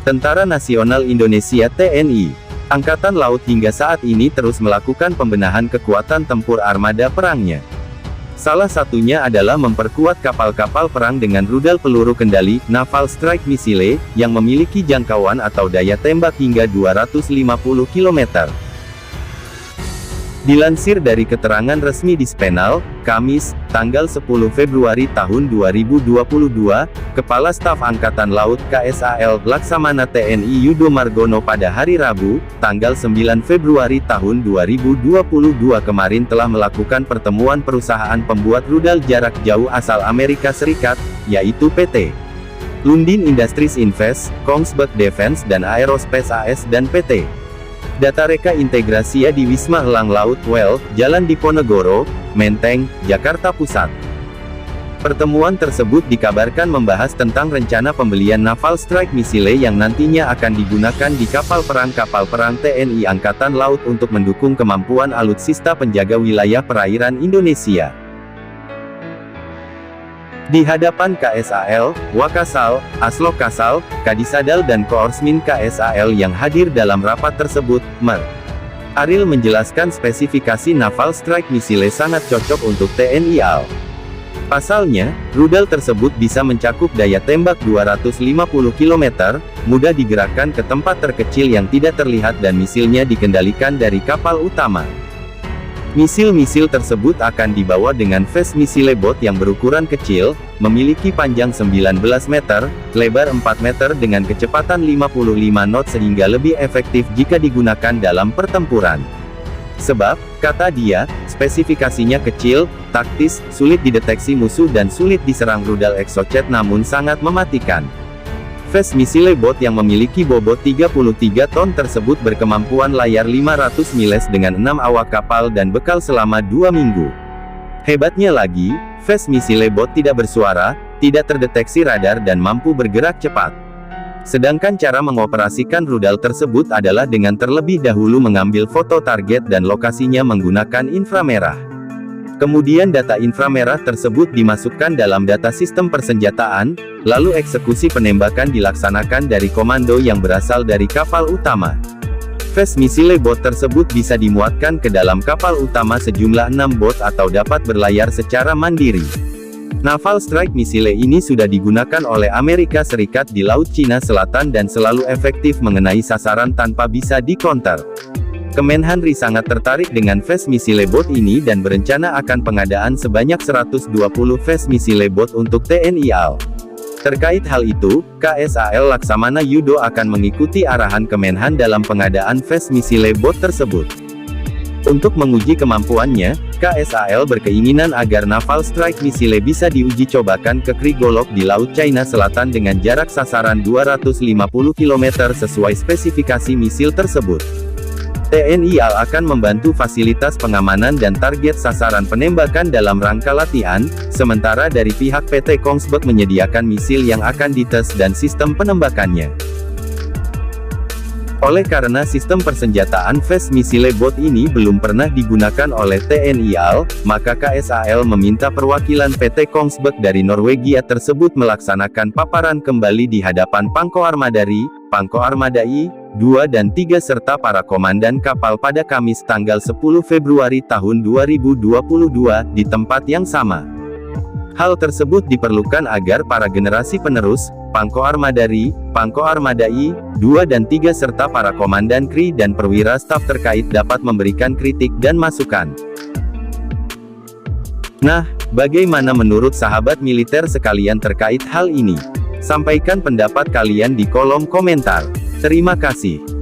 Tentara Nasional Indonesia (TNI). Angkatan Laut hingga saat ini terus melakukan pembenahan kekuatan tempur armada perangnya. Salah satunya adalah memperkuat kapal-kapal perang dengan rudal peluru kendali, Naval Strike Missile, yang memiliki jangkauan atau daya tembak hingga 250 km. Dilansir dari keterangan resmi Dispenal, Kamis, tanggal 10 Februari tahun 2022, Kepala Staf Angkatan Laut KSAL Laksamana TNI Yudo Margono pada hari Rabu, tanggal 9 Februari tahun 2022 kemarin telah melakukan pertemuan perusahaan pembuat rudal jarak jauh asal Amerika Serikat, yaitu PT Lundin Industries Invest, Kongsberg Defense dan Aerospace AS dan PT Data Reka Integrasia di Wisma Elang Laut Well, Jalan Diponegoro, Menteng, Jakarta Pusat. Pertemuan tersebut dikabarkan membahas tentang rencana pembelian Naval Strike Missile yang nantinya akan digunakan di kapal perang TNI Angkatan Laut untuk mendukung kemampuan alutsista penjaga wilayah perairan Indonesia. Di hadapan KSAL, Wakasal, Aslokasal, Kadisadal dan Koorsmin KSAL yang hadir dalam rapat tersebut, Mer. Aril menjelaskan spesifikasi Naval Strike Missile sangat cocok untuk TNI AL. Pasalnya, rudal tersebut bisa mencakup daya tembak 250 km, mudah digerakkan ke tempat terkecil yang tidak terlihat dan misilnya dikendalikan dari kapal utama. Misil-misil tersebut akan dibawa dengan Fast Missile Boat yang berukuran kecil, memiliki panjang 19 meter, lebar 4 meter dengan kecepatan 55 knot sehingga lebih efektif jika digunakan dalam pertempuran. Sebab, kata dia, spesifikasinya kecil, taktis, sulit dideteksi musuh dan sulit diserang rudal Exocet namun sangat mematikan. Fast Missile Boat yang memiliki bobot 33 ton tersebut berkemampuan layar 500 miles dengan 6 awak kapal dan bekal selama 2 minggu. Hebatnya lagi, Fast Missile Boat tidak bersuara, tidak terdeteksi radar dan mampu bergerak cepat. Sedangkan cara mengoperasikan rudal tersebut adalah dengan terlebih dahulu mengambil foto target dan lokasinya menggunakan inframerah. Kemudian data inframerah tersebut dimasukkan dalam data sistem persenjataan, lalu eksekusi penembakan dilaksanakan dari komando yang berasal dari kapal utama. Fast Missile Boat tersebut bisa dimuatkan ke dalam kapal utama sejumlah 6 bot atau dapat berlayar secara mandiri. Naval Strike Missile ini sudah digunakan oleh Amerika Serikat di Laut Cina Selatan dan selalu efektif mengenai sasaran tanpa bisa dikonter. Kemenhan.RI sangat tertarik dengan Fast Missile Boat ini dan berencana akan pengadaan sebanyak 120 Fast Missile Boat untuk TNI AL. Terkait hal itu, KSAL Laksamana Yudo akan mengikuti arahan Kemenhan dalam pengadaan Fast Missile Boat tersebut. Untuk menguji kemampuannya, KSAL berkeinginan agar Naval Strike Missile bisa diuji cobakan ke Krigolok di Laut China Selatan dengan jarak sasaran 250 km sesuai spesifikasi misil tersebut. TNI AL akan membantu fasilitas pengamanan dan target sasaran penembakan dalam rangka latihan, sementara dari pihak PT Kongsberg menyediakan misil yang akan dites dan sistem penembakannya. Oleh karena sistem persenjataan Fast Missile Boat ini belum pernah digunakan oleh TNI AL, maka KSAL meminta perwakilan PT Kongsberg dari Norwegia tersebut melaksanakan paparan kembali di hadapan Pangko Armadari, Pangko Armadai, 2 dan 3 serta para komandan kapal pada Kamis tanggal 10 Februari tahun 2022, di tempat yang sama. Hal tersebut diperlukan agar para generasi penerus, Pangko Armadari, Pangko Armadai, 2 dan 3 serta para komandan KRI dan perwira staf terkait dapat memberikan kritik dan masukan. Nah, bagaimana menurut sahabat militer sekalian terkait hal ini? Sampaikan pendapat kalian di kolom komentar. Terima kasih.